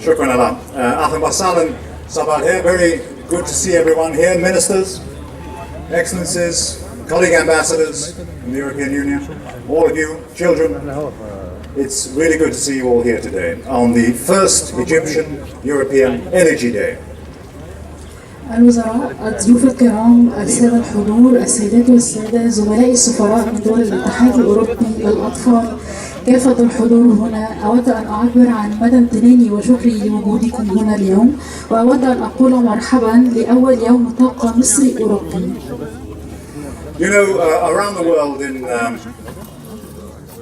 شكرا لك. أهلا وسهلا. صباح الخير. Very good to see everyone here. Ministers, Excellencies, colleague ambassadors from the European Union, all of you, children. It's really good to see you all here today on the first Egyptian European Energy Day. الوزراء، الضيوف الكرام، السادة الحضور، السيدات والسادة، زملائي السفراء من دول الاتحاد الاوربي، الاطفال، كافة الحضور هنا، أود أن أعبر عن مدى امتناني وشكري لوجودكم هنا اليوم، وأود أن أقول مرحبا لأول يوم طاقة مصري أوروبي. You know, around the world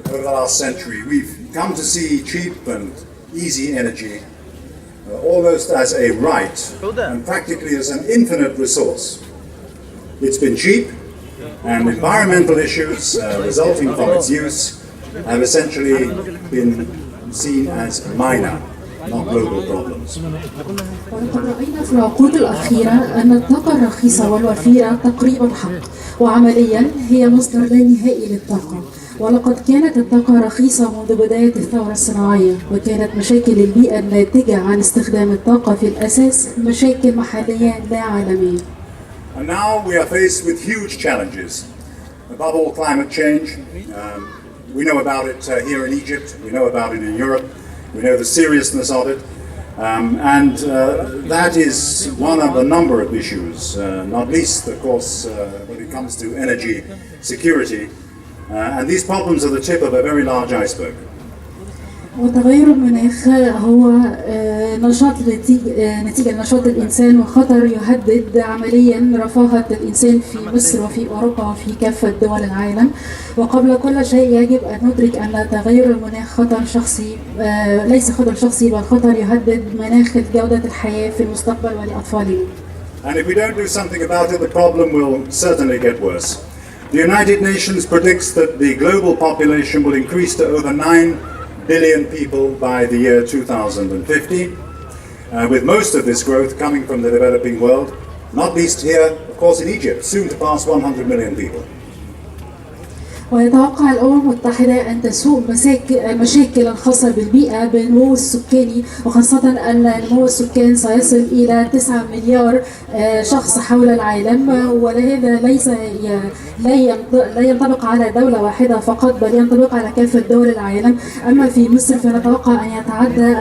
over the last century, we've come to see cheap and easy energy almost as a right and practically as an infinite resource. It's been cheap, and environmental issues resulting from its use have essentially been seen as minor, not global problems. ولقد رأينا في العقود الأخيرة أن الطاقة الرخيصة والوفيرة تقريبا حق، وعمليا هي مصدر لا نهائي للطاقة. ولقد كانت الطاقة رخيصة منذ بداية الثورة الصناعية، وكانت مشاكل البيئة الناتجة عن استخدام الطاقة في الأساس مشاكل محلية لا عالمية. And now we are faced with huge challenges. Above all, climate change. We know about it here in Egypt. We know about it in Europe. We know the seriousness of it. And that is one of a number of issues, not least, of course, when it comes to energy security. And these problems are the tip of a very large iceberg. وتغير المناخ هو نتيجة نشاط الإنسان، وخطر يهدد عمليا رفاهة الإنسان في مصر وفي أوروبا وفي كافة دول العالم. وقبل كل شيء يجب أن ندرك أن تغير المناخ خطر شخصي، ليس خطر شخصي بل خطر يهدد مناخ جودة الحياة في المستقبل ولأطفالنا. And if we don't do something about it, the problem will certainly get worse. The United Nations predicts that the global population will increase to over 9 billion people by the year 2050, with most of this growth coming from the developing world, not least here, of course, in Egypt, soon to pass 100 million people. ويتوقع الأمم المتحدة أن تسوء المشاكل الخاصة بالبيئة بالنمو السكاني، وخاصة أن نمو السكان سيصل إلى 9 مليار شخص حول العالم، ولهذا لا ينطبق على دولة واحدة فقط بل ينطبق على كافة دول العالم. أما في مصر فنتوقع أن يتعدى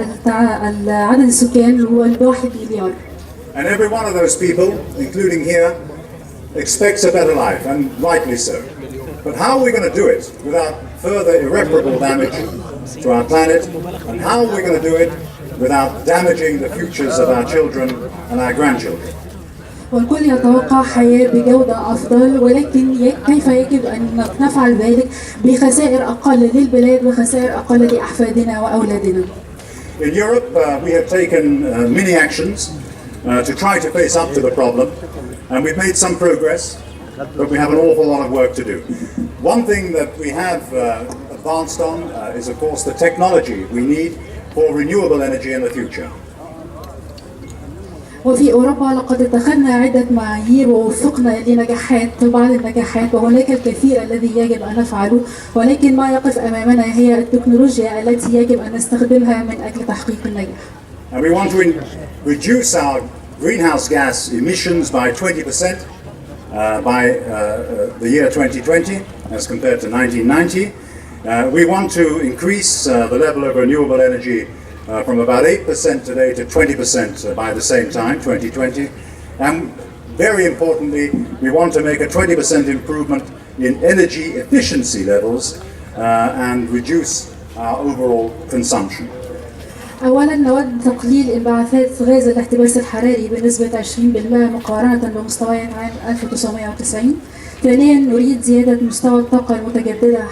عدد السكان هو 1 مليار. And every one of those people, including here, expects a better life, and rightly so. But how are we going to do it without further irreparable damage to our planet? And how are we going to do it without damaging the futures of our children and our grandchildren? والكل يتوقع حياة بجودة أفضل، ولكن كيف يجب أن نفعل ذلك بخسائر أقل للبلاد وخسائر أقل لأحفادنا وأولادنا. In Europe, we have taken many actions to try to face up to the problem, and we've made some progress. But we have an awful lot of work to do. One thing that we have advanced on is, of course, the technology we need for renewable energy in the future. وفي أوروبا لقد اتخذنا عدة معايير ووفقنا لنجاحات، بعض النجاحات، وهناك الكثير الذي يجب أن نفعله، ولكن ما يقف أمامنا هي التكنولوجيا التي يجب أن نستخدمها من أجل تحقيق النجاح. And we want to reduce our greenhouse gas emissions by 20%. By the year 2020 as compared to 1990. We want to increase the level of renewable energy from about 8% today to 20% by the same time, 2020. And very importantly, we want to make a 20% improvement in energy efficiency levels and reduce our overall consumption. أولاً نود تقليل انبعاثات غاز الاحتباس الحراري بنسبة 20% مقارنة بمستويات عام 1990. ثانياً نريد زيادة مستوى الطاقة المتجددة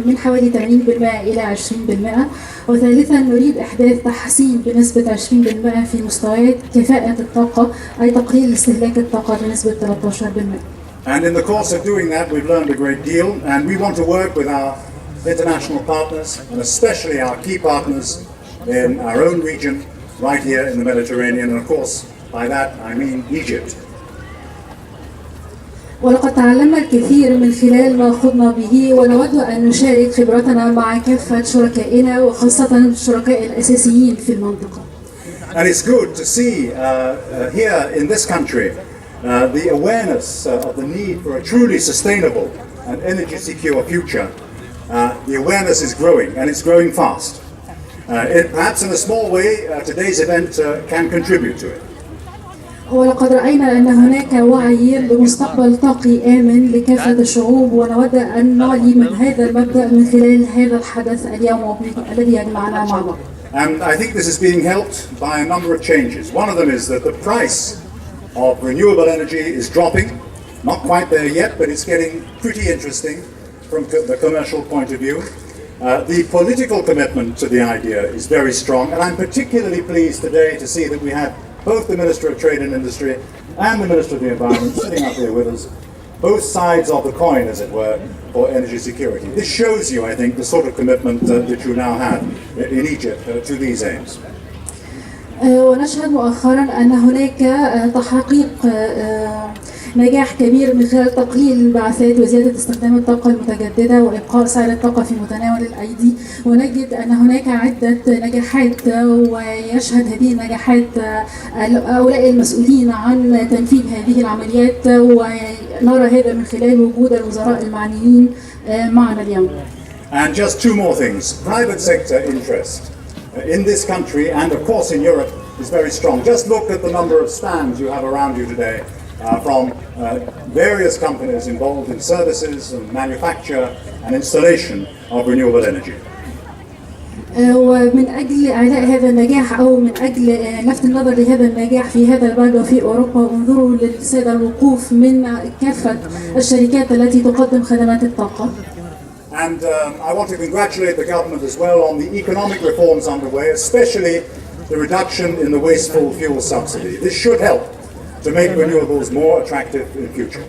من حوالي 80% إلى 20%. وثالثاً نريد إحداث تحسين بنسبة 20% في مستويات كفاءة الطاقة، أي تقليل استهلاك الطاقة بنسبة 13%. And in the course of doing that, we've learned a great deal, and we want to work with our international partners, and especially our key partners in our own region, right here in the Mediterranean, and of course, by that I mean Egypt. ولقد تعلمنا الكثير من خلال ما خضنا به، ونود أن نشارك خبرتنا مع كافة شركائنا وخاصة الشركاء الأساسيين في المنطقة. And it's good to see here in this country the awareness of the need for a truly sustainable and energy secure future. The awareness is growing, and it's growing fast. Perhaps in a small way, today's event can contribute to it. ولقد رأينا أن هناك وعي لمستقبل طاقي آمن لكافة الشعوب، ونود أن نعلي من هذا المبدأ من خلال هذا الحدث اليوم الذي يجمعنا مع بعض. And I think this is being helped by a number of changes. One of them is that the price of renewable energy is dropping. Not quite there yet, but it's getting pretty interesting from the commercial point of view. The political commitment to the idea is very strong, and I'm particularly pleased today to see that we have both the Minister of Trade and Industry and the Minister of the Environment sitting up here with us, both sides of the coin, as it were, for energy security. This shows you, I think, the sort of commitment that you now have in Egypt to these aims. ونشهد مؤخرا أن هناك تحقيق نجاح كبير من خلال تقليل الانبعاثات وزيادة استخدام الطاقة المتجددة وإبقاء سعر الطاقة في متناول الأيدي، ونجد أن هناك عدة نجاحات، ويشهد هذه النجاحات هؤلاء المسؤولين عن تنفيذ هذه العمليات، ونرى هذا من خلال وجود الوزراء المعنيين معنا اليوم. And just two more things. Private sector interest in this country and of course in Europe is very strong. Just look at the number of stands you have around you today from various companies involved in services and manufacture and installation of renewable energy. ومن أجل إعلاء هذا النجاح أو من أجل لفت النظر لهذا النجاح في هذا البلد وفي أوروبا، انظروا للسادة الوقوف من كافة الشركات التي تقدم خدمات الطاقة. And I want to congratulate the government as well on the economic reforms underway, especially the reduction in the wasteful fuel subsidy. This should help to make renewables more attractive in future.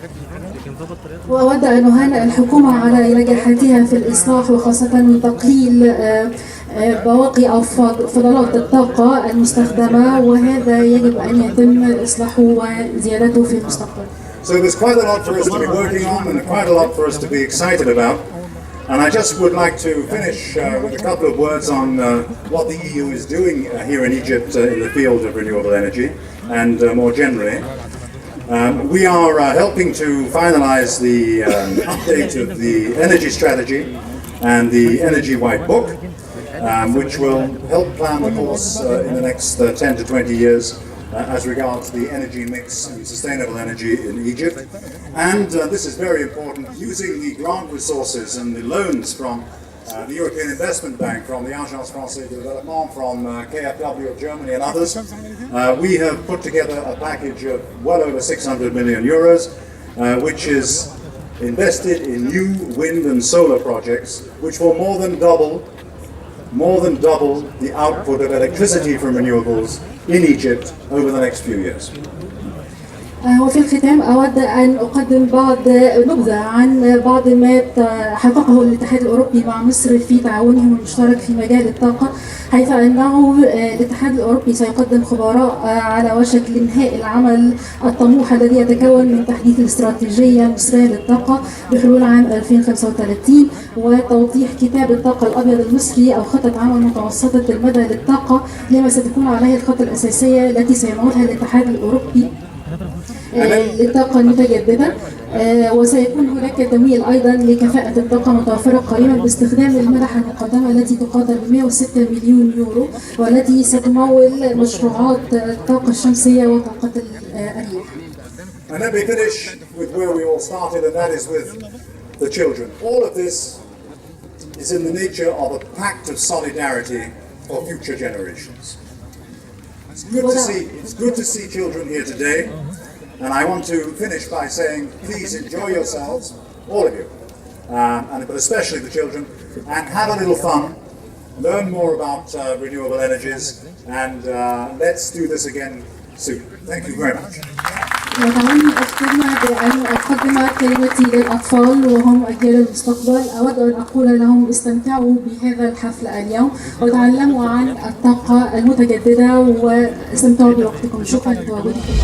وأود أن أهنئ الحكومة على نجاحاتها في الإصلاح، وخاصة من تقليل بواقي أو فضلات الطاقة المستخدمة، وهذا يجب أن يتم إصلاحه وزيادته في المستقبل. So there's quite a lot for us to be working on and quite a lot for us to be excited about. And I just would like to finish with a couple of words on what the EU is doing here in Egypt in the field of renewable energy and more generally. We are helping to finalize the update of the energy strategy and the energy white book, which will help plan the course in the next 10 to 20 years as regards the energy mix and sustainable energy in Egypt. And this is very important, using the grant resources and the loans from the European Investment Bank, from the Agence Française de Développement, from KfW of Germany and others. We have put together a package of well over 600 million euros, which is invested in new wind and solar projects, which will more than double the output of electricity from renewables in Egypt over the next few years. وفي الختام أود أن أقدم نبذة عن بعض ما حققه الاتحاد الأوروبي مع مصر في تعاونهم المشترك في مجال الطاقة، حيث أنه الاتحاد الأوروبي سيقدم خبراء على وشك لإنهاء العمل الطموح الذي يتكون من تحديث الاستراتيجية المصرية للطاقة بحلول عام 2035 وتوضيح كتاب الطاقة الأبيض المصري أو خطة عمل متوسطة المدى للطاقة، لما ستكون عليه الخطة الأساسية التي سينوضها الاتحاد الأوروبي للطاقة المتجددة. وسيكون هناك تمويل أيضا لكفاءة الطاقة متوفرة قريبا باستخدام المنح المقدمة التي تقدر ب 106 مليون يورو، والتي ستمول مشروعات الطاقة الشمسية وطاقة الرياح. And let me finish with where we all started, and that is with the children. All of this is in the nature of a pact of solidarity for future generations. It's good to see children here today, and I want to finish by saying, please enjoy yourselves, all of you, but especially the children, and have a little fun, learn more about renewable energies, and let's do this again soon. Thank you very much. ودعني أختم بأن أقدم كلمتي للأطفال وهم أجيال المستقبل. أود أن أقول لهم استمتعوا بهذا الحفل اليوم وتعلموا عن الطاقة المتجددة واستمتعوا بوقتكم. شكرا لتواجدكم.